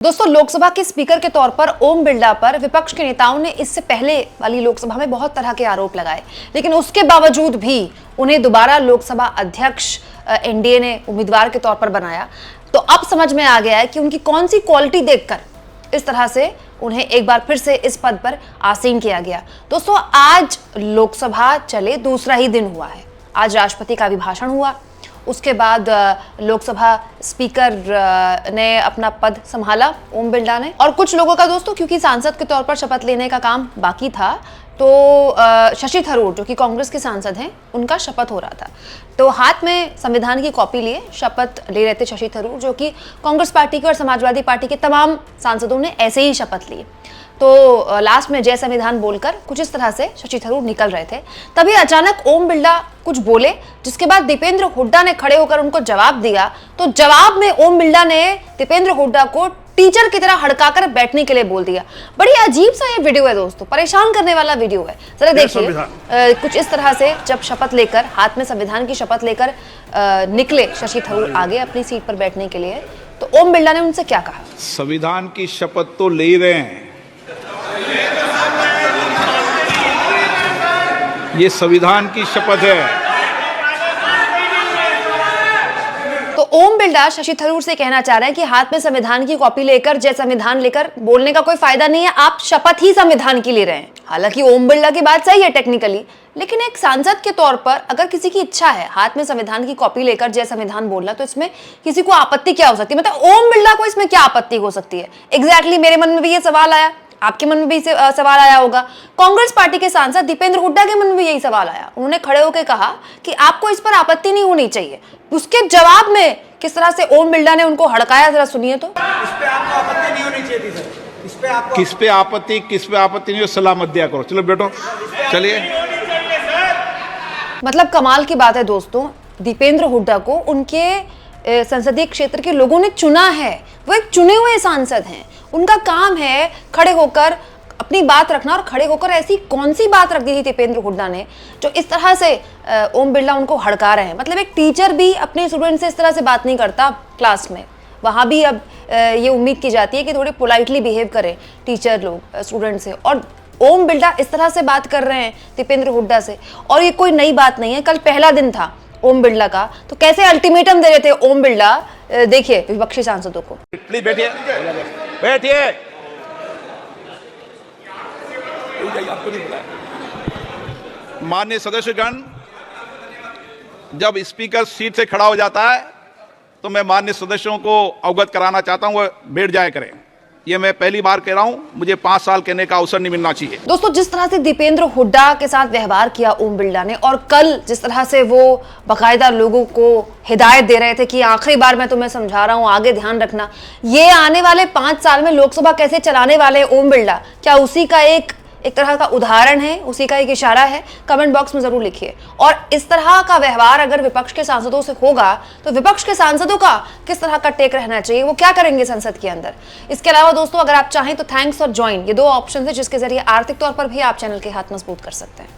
दोस्तों, लोकसभा के स्पीकर के तौर पर ओम बिरला पर विपक्ष के नेताओं ने इससे पहले वाली लोकसभा में बहुत तरह के आरोप लगाए, लेकिन उसके बावजूद भी उन्हें दोबारा लोकसभा अध्यक्ष एनडीए ने उम्मीदवार के तौर पर बनाया। तो अब समझ में आ गया है कि उनकी कौन सी क्वालिटी देखकर इस तरह से उन्हें एक बार फिर से इस पद पर आसीन किया गया। दोस्तों, आज लोकसभा चले दूसरा ही दिन हुआ है। आज राष्ट्रपति का अभिभाषण हुआ, उसके बाद लोकसभा स्पीकर ने अपना पद संभाला ओम बिरला ने। और कुछ लोगों का दोस्तों, क्योंकि सांसद के तौर पर शपथ लेने का काम बाकी था, तो शशि थरूर जो कि कांग्रेस के सांसद हैं, उनका शपथ हो रहा था। तो हाथ में संविधान की कॉपी लिए शपथ ले रहे थे शशि थरूर, जो कि कांग्रेस पार्टी के और समाजवादी पार्टी के तमाम सांसदों ने ऐसे ही शपथ ली। तो लास्ट में जय संविधान बोलकर कुछ इस तरह से शशि थरूर निकल रहे थे। तभी अचानक ओम बिरला कुछ बोले, जिसके बाद दीपेंद्र हुड्डा ने खड़े होकर उनको जवाब दिया। तो जवाब में ओम बिरला ने दीपेंद्र हुड्डा को टीचर की तरह हड़काकर बैठने के लिए बोल दिया। बड़ी अजीब सा ये वीडियो है दोस्तों, परेशान करने वाला वीडियो है। जरा देखिए, कुछ इस तरह से जब शपथ लेकर, हाथ में संविधान की शपथ लेकर निकले शशि थरूर आगे अपनी सीट पर बैठने के लिए, तो ओम बिरला ने उनसे क्या कहा। संविधान की शपथ तो ले रहे हैं, ये संविधान की शपथ है। तो ओम बिरला शशि थरूर से कहना चाह रहे हैं कि हाथ में संविधान की कॉपी लेकर, जय संविधान लेकर बोलने का कोई फायदा नहीं है, आप शपथ ही संविधान की ले रहे हैं। हालांकि ओम बिरला की बात सही है टेक्निकली, लेकिन एक सांसद के तौर पर अगर किसी की इच्छा है हाथ में संविधान की कॉपी लेकर जय संविधान बोलना, तो इसमें किसी को आपत्ति क्या हो सकती है। मतलब ओम बिरला को इसमें क्या आपत्ति हो सकती है। एग्जैक्टली मेरे मन में भी ये सवाल आया, आपके मन में भी सवाल आया होगा। कांग्रेस पार्टी के सांसद दीपेंद्र हुड्डा के मन में भी यही सवाल आया। उन्होंने खड़े होकर कहा कि आपको इस पर आपत्ति नहीं होनी चाहिए। उसके जवाब में किस तरह से ओम बिरला ने उनको हड़काया, जरा सुनिए तो। इस पे आपको आपत्ति नहीं होनी चाहिए थी सर। इस पे आपको किस पे आपत्ति नहीं हो, सलाह मत दिया करो। चलो बैठो, चलिए। मतलब कमाल की बात है दोस्तों, दीपेंद्र हुड्डा को उनके संसदीय क्षेत्र के लोगों ने चुना है। वो एक चुने हुए सांसद हैं, उनका काम है खड़े होकर अपनी बात रखना। और खड़े होकर ऐसी कौन सी बात रख दी थी दीपेंद्र हुड्डा ने जो इस तरह से ओम बिरला उनको हड़का रहे हैं। मतलब एक टीचर भी अपने स्टूडेंट से इस तरह से बात नहीं करता क्लास में। वहाँ भी अब ये उम्मीद की जाती है कि थोड़े पोलाइटली बिहेव करें टीचर लोग स्टूडेंट से, और ओम बिरला इस तरह से बात कर रहे हैं दीपेंद्र हुड्डा से। और ये कोई नई बात नहीं है, कल पहला दिन था ओम बिरला का, तो कैसे अल्टीमेटम दे रहे थे ओम बिरला। देखिए विपक्षी सांसदों को। प्लीज बैठिए, बैठिए। माननीय सदस्यगण, जब स्पीकर सीट से खड़ा हो जाता है तो मैं माननीय सदस्यों को अवगत कराना चाहता हूं, वो बैठ जाया करें। ये मैं पहली बार कह रहा हूं, मुझे 5 साल कहने का अवसर नहीं मिलना चाहिए। दोस्तों, जिस तरह से दीपेंद्र हुड्डा के साथ व्यवहार किया ओम बिरला ने, और कल जिस तरह से वो बाकायदा लोगों को हिदायत दे रहे थे कि आखिरी बार मैं तुम्हें समझा रहा हूं, आगे ध्यान रखना, ये आने वाले 5 साल में लोकसभा कैसे चलाने वाले ओम बिरला, क्या उसी का एक तरह का उदाहरण है, उसी का एक इशारा है? कमेंट बॉक्स में जरूर लिखिए। और इस तरह का व्यवहार अगर विपक्ष के सांसदों से होगा, तो विपक्ष के सांसदों का किस तरह का टेक रहना चाहिए, वो क्या करेंगे संसद के अंदर। इसके अलावा दोस्तों, अगर आप चाहें तो थैंक्स और ज्वाइन, ये 2 ऑप्शन है जिसके जरिए आर्थिक तौर पर भी आप चैनल के हाथ मजबूत कर सकते हैं।